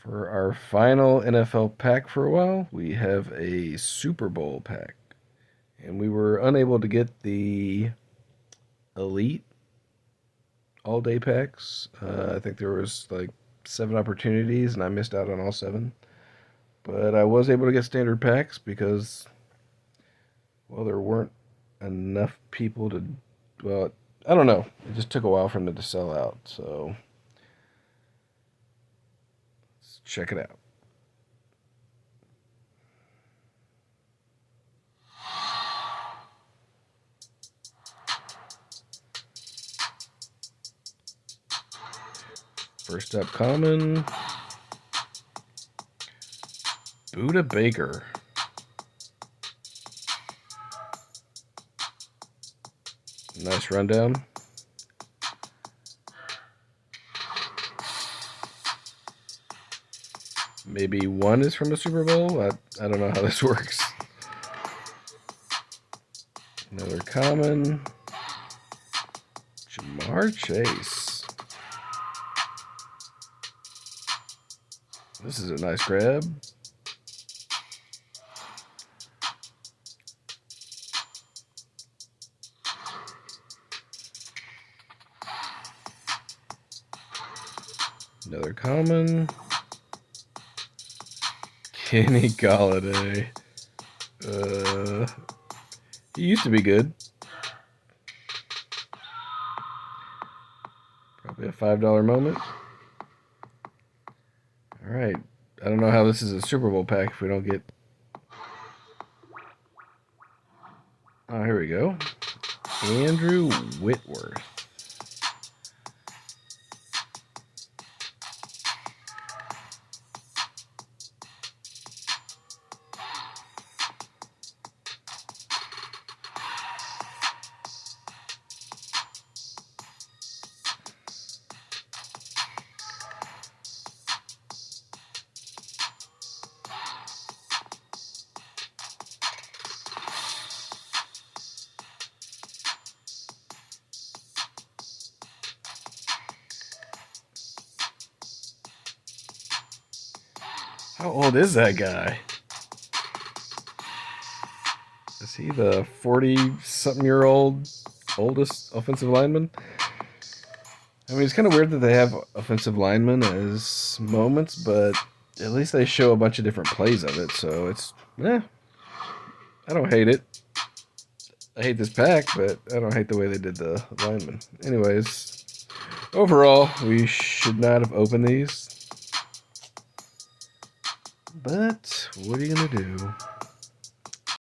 For our final NFL pack for a while, we have a Super Bowl pack. And we were unable to get the Elite all day packs. I think there was like 7 opportunities, and I missed out on all 7. But I was able to get standard packs because, well, there weren't enough people to. Well, I don't know. It just took a while for them to sell out. So let's check it out. First up, common. Buda Baker. Nice rundown. Maybe one is from the Super Bowl. I don't know how this works. Another common. Ja'Marr Chase. This is a nice grab. Another common. Kenny Galladay. He used to be good. Probably a $5 moment. All right. I don't know how this is a Super Bowl pack if we don't get. Oh, here we go. Andrew Whitworth. How old is that guy? Is he the 40-something-year-old oldest offensive lineman? I mean, it's kind of weird that they have offensive linemen as moments, but at least they show a bunch of different plays of it, so it's, I don't hate it. I hate this pack, but I don't hate the way they did the linemen. Anyways, overall, we should not have opened these. But what are you going to do?